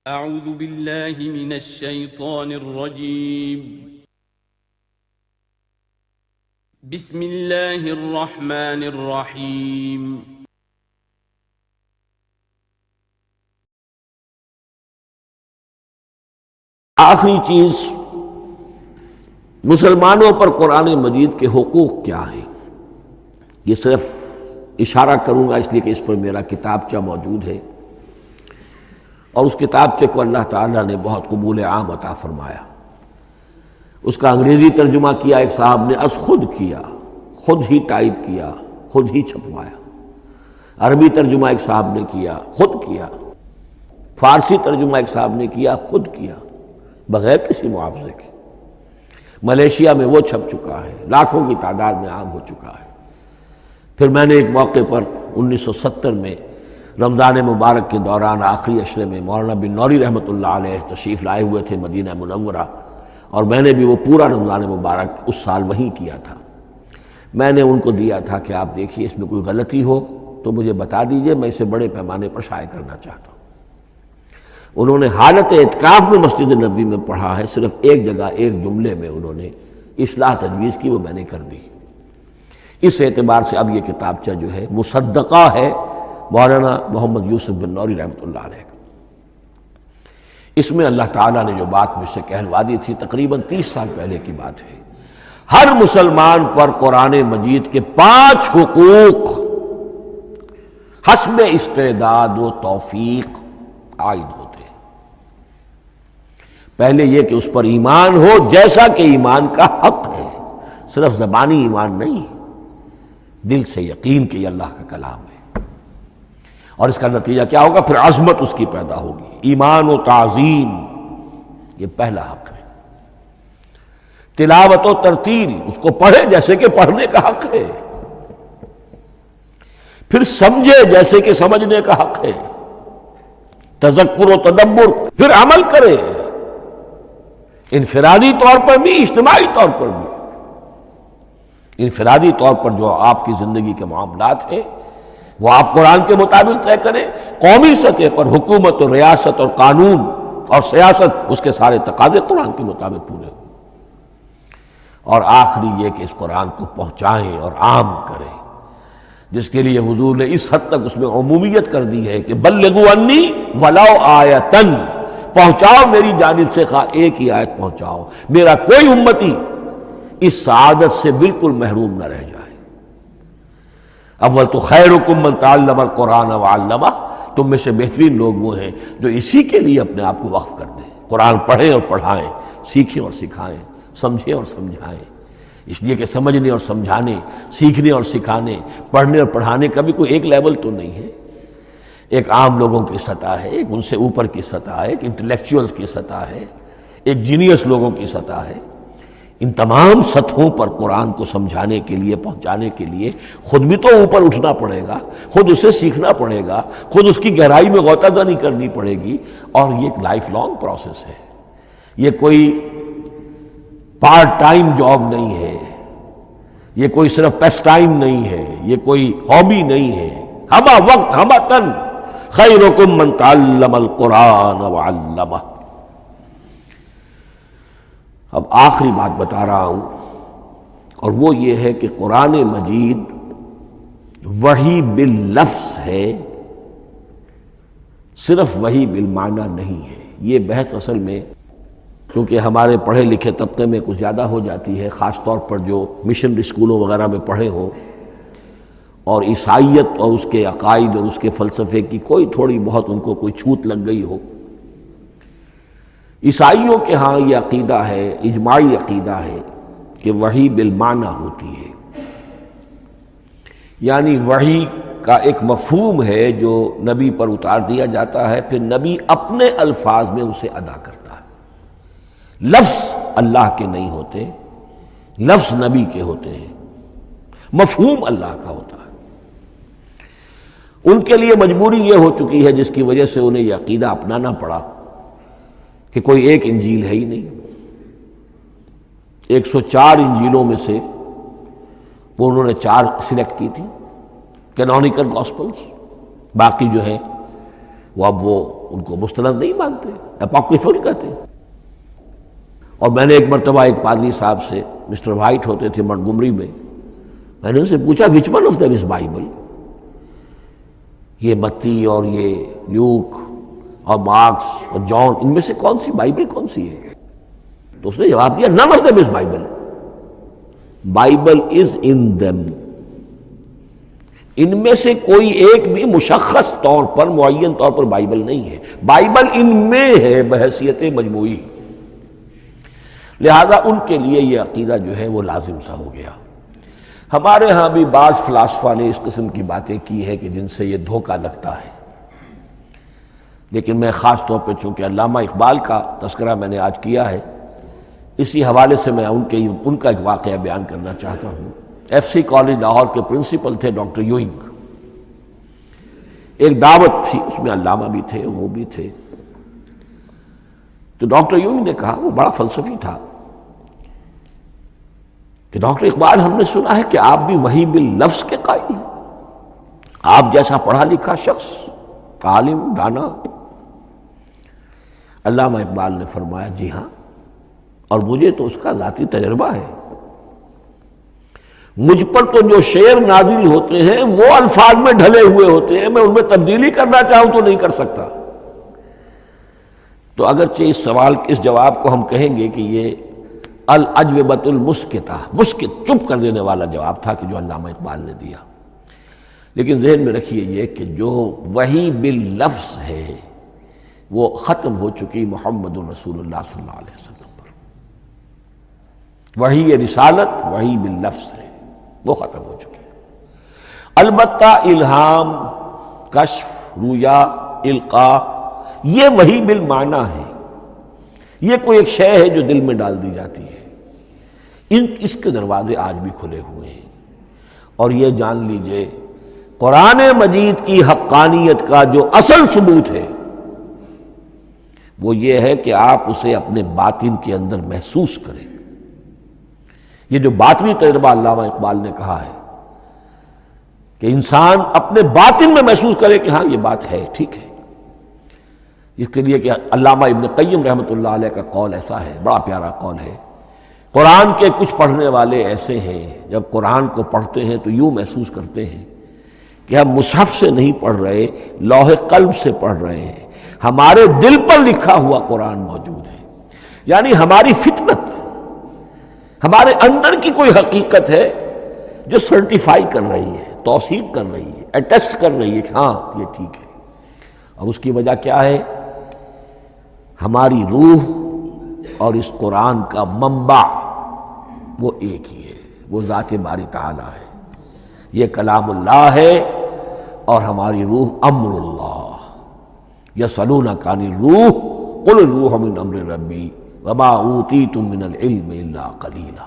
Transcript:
اعوذ باللہ من الشیطان الرجیم بسم اللہ الرحمن الرحیم آخری چیز مسلمانوں پر قرآن مجید کے حقوق کیا ہیں، یہ صرف اشارہ کروں گا اس لیے کہ اس پر میرا کتابچہ موجود ہے، اور اس کتابچے کو اللہ تعالیٰ نے بہت قبول عام عطا فرمایا۔ اس کا انگریزی ترجمہ کیا ایک صاحب نے، از خود کیا، خود ہی ٹائپ کیا، خود ہی چھپوایا۔ عربی ترجمہ ایک صاحب نے کیا، خود کیا۔ فارسی ترجمہ ایک صاحب نے کیا، خود کیا، بغیر کسی معاوضے کے۔ ملیشیا میں وہ چھپ چکا ہے، لاکھوں کی تعداد میں عام ہو چکا ہے۔ پھر میں نے ایک موقع پر 1970 میں رمضان مبارک کے دوران آخری عشرے میں مولانا بن نوری رحمۃ اللہ علیہ تشریف لائے ہوئے تھے مدینہ منورہ، اور میں نے بھی وہ پورا رمضان مبارک اس سال وہیں کیا تھا۔ میں نے ان کو دیا تھا کہ آپ دیکھیے اس میں کوئی غلطی ہو تو مجھے بتا دیجئے، میں اسے بڑے پیمانے پر شائع کرنا چاہتا ہوں۔ انہوں نے حالت اعتکاف میں مسجد نبوی میں پڑھا ہے، صرف ایک جگہ ایک جملے میں انہوں نے اصلاح تجویز کی، وہ میں نے کر دی۔ اس اعتبار سے اب یہ کتابچہ جو ہے مصدقہ ہے مولانا محمد یوسف بن نوری رحمۃ اللہ علیہ کا۔ اس میں اللہ تعالیٰ نے جو بات مجھ سے کہلوا دی تھی، تقریباً 30 سال پہلے کی بات ہے، ہر مسلمان پر قرآن مجید کے 5 حقوق حسب استعداد و توفیق عائد ہوتے ہیں۔ پہلے یہ کہ اس پر ایمان ہو جیسا کہ ایمان کا حق ہے، صرف زبانی ایمان نہیں، دل سے یقین کہ یہ اللہ کا کلام ہے۔ اور اس کا نتیجہ کیا ہوگا؟ پھر عظمت اس کی پیدا ہوگی، ایمان و تعظیم، یہ پہلا حق ہے۔ تلاوت و ترتیل، اس کو پڑھے جیسے کہ پڑھنے کا حق ہے، پھر سمجھے جیسے کہ سمجھنے کا حق ہے، تذکر و تدبر، پھر عمل کرے، انفرادی طور پر بھی اجتماعی طور پر بھی۔ انفرادی طور پر جو آپ کی زندگی کے معاملات ہیں وہ آپ قرآن کے مطابق طے کریں، قومی سطح پر حکومت اور ریاست اور قانون اور سیاست، اس کے سارے تقاضے قرآن کے مطابق پورے ہوں، اور آخری یہ کہ اس قرآن کو پہنچائیں اور عام کریں، جس کے لیے حضور نے اس حد تک اس میں عمومیت کر دی ہے کہ بلغوا انی ولو آیۃ، پہنچاؤ میری جانب سے خواہ ایک ہی آیت پہنچاؤ، میرا کوئی امتی اس سعادت سے بالکل محروم نہ رہ جائے۔ اول تو خیرکم من تعلم القرآن وعلمہ، تم میں سے بہترین لوگ وہ ہیں جو اسی کے لیے اپنے آپ کو وقف کر دیں، قرآن پڑھیں اور پڑھائیں، سیکھیں اور سکھائیں، سمجھیں اور سمجھائیں۔ اس لیے کہ سمجھنے اور سمجھانے، سیکھنے اور سکھانے، پڑھنے اور پڑھانے کا بھی کوئی ایک لیول تو نہیں ہے۔ ایک عام لوگوں کی سطح ہے، ایک ان سے اوپر کی سطح ہے، ایک انٹلیکچوئلز کی سطح ہے، ایک جینیس لوگوں کی سطح ہے۔ ان تمام سطحوں پر قرآن کو سمجھانے کے لیے، پہنچانے کے لیے خود بھی تو اوپر اٹھنا پڑے گا، خود اسے سیکھنا پڑے گا، خود اس کی گہرائی میں غوطہ زنی کرنی پڑے گی، اور یہ ایک لائف لانگ پروسیس ہے۔ یہ کوئی پارٹ ٹائم جاب نہیں ہے، یہ کوئی صرف پیس ٹائم نہیں ہے، یہ کوئی ہابی نہیں ہے۔ ہمہ وقت ہمہ تن، خیرکم من تعلم القرآن وعلمہ۔ اب آخری بات بتا رہا ہوں، اور وہ یہ ہے کہ قرآن مجید وحی باللفظ ہے، صرف وحی بالمعنی نہیں ہے۔ یہ بحث اصل میں کیونکہ ہمارے پڑھے لکھے طبقے میں کچھ زیادہ ہو جاتی ہے، خاص طور پر جو مشنری اسکولوں وغیرہ میں پڑھے ہوں، اور عیسائیت اور اس کے عقائد اور اس کے فلسفے کی کوئی تھوڑی بہت ان کو کوئی چھوت لگ گئی ہو۔ عیسائیوں کے ہاں یہ عقیدہ ہے، اجماعی عقیدہ ہے کہ وحی بالمعنی ہوتی ہے، یعنی وحی کا ایک مفہوم ہے جو نبی پر اتار دیا جاتا ہے، پھر نبی اپنے الفاظ میں اسے ادا کرتا ہے۔ لفظ اللہ کے نہیں ہوتے، لفظ نبی کے ہوتے ہیں، مفہوم اللہ کا ہوتا ہے۔ ان کے لیے مجبوری یہ ہو چکی ہے جس کی وجہ سے انہیں یہ عقیدہ اپنانا پڑا کہ کوئی ایک انجیل ہے ہی نہیں۔ 104 انجیلوں میں سے وہ انہوں نے 4 سلیکٹ کی تھی، کینونیکل گاسپلز، باقی جو ہے وہ اب وہ ان کو مستند نہیں مانتے، اپوکریفل کہتے ہیں۔ اور میں نے ایک مرتبہ ایک پادری صاحب سے، مسٹر وائٹ ہوتے تھے منٹگمری میں نے ان سے پوچھا which one of them is Bible, یہ متی اور یہ لیوک اور مارکس اور جان، ان میں سے کون سی بائبل کون سی ہے؟ تو اس نے جواب دیا none of them is Bible. Bible is in them. ان میں سے کوئی ایک بھی مشخص طور پر، معین طور پر بائبل نہیں ہے، بائبل ان میں ہے بحیثیت مجموعی۔ لہذا ان کے لیے یہ عقیدہ جو ہے وہ لازم سا ہو گیا۔ ہمارے ہاں بھی بعض فلاسفہ نے اس قسم کی باتیں کی ہے کہ جن سے یہ دھوکہ لگتا ہے، لیکن میں خاص طور پہ چونکہ علامہ اقبال کا تذکرہ میں نے آج کیا ہے، اسی حوالے سے میں ان کا ایک واقعہ بیان کرنا چاہتا ہوں۔ ایف سی کالج لاہور کے پرنسپل تھے ڈاکٹر یوئنگ۔ ایک دعوت تھی، اس میں علامہ بھی تھے، وہ بھی تھے۔ تو ڈاکٹر یوئنگ نے کہا، وہ بڑا فلسفی تھا، کہ ڈاکٹر اقبال ہم نے سنا ہے کہ آپ بھی وحی باللفظ کے قائل ہیں، آپ جیسا پڑھا لکھا شخص، عالم دانا۔ علامہ اقبال نے فرمایا جی ہاں، اور مجھے تو اس کا ذاتی تجربہ ہے، مجھ پر تو جو شعر نازل ہوتے ہیں وہ الفاظ میں ڈھلے ہوئے ہوتے ہیں، میں ان میں تبدیلی کرنا چاہوں تو نہیں کر سکتا۔ تو اگرچہ اس سوال اس جواب کو ہم کہیں گے کہ یہ الاجوبۃ المسکتہ، مسکت چپ کر دینے والا جواب تھا کہ جو علامہ اقبال نے دیا، لیکن ذہن میں رکھیے یہ کہ جو وحی باللفظ ہے وہ ختم ہو چکی محمد رسول اللہ صلی اللہ علیہ وسلم پر۔ وحی رسالت وحی باللفظ ہے، وہ ختم ہو چکی۔ البتہ الہام، کشف، رویا، القاء، یہ وحی بالمعنی ہے، یہ کوئی ایک شے ہے جو دل میں ڈال دی جاتی ہے۔ اس کے دروازے آج بھی کھلے ہوئے ہیں، اور یہ جان لیجئے قرآن مجید کی حقانیت کا جو اصل ثبوت ہے وہ یہ ہے کہ آپ اسے اپنے باطن کے اندر محسوس کریں۔ یہ جو باطنی تجربہ علامہ اقبال نے کہا ہے کہ انسان اپنے باطن میں محسوس کرے کہ ہاں یہ بات ہے، ٹھیک ہے۔ اس کے لیے کہ علامہ ابن قیم رحمۃ اللہ علیہ کا قول ایسا ہے، بڑا پیارا قول ہے، قرآن کے کچھ پڑھنے والے ایسے ہیں جب قرآن کو پڑھتے ہیں تو یوں محسوس کرتے ہیں کہ ہم مصحف سے نہیں پڑھ رہے، لوح قلب سے پڑھ رہے ہیں، ہمارے دل پر لکھا ہوا قرآن موجود ہے۔ یعنی ہماری فطرت، ہمارے اندر کی کوئی حقیقت ہے جو سرٹیفائی کر رہی ہے، توثیق کر رہی ہے، اٹیسٹ کر رہی ہے کہ ہاں یہ ٹھیک ہے۔ اور اس کی وجہ کیا ہے؟ ہماری روح اور اس قرآن کا منبع وہ ایک ہی ہے، وہ ذات باری تعالیٰ ہے، یہ کلام اللہ ہے، اور ہماری روح امر اللہ۔ یسألونک عن الروح قل الروح من امر ربی وما اوتیتم من العلم الا قلیلا۔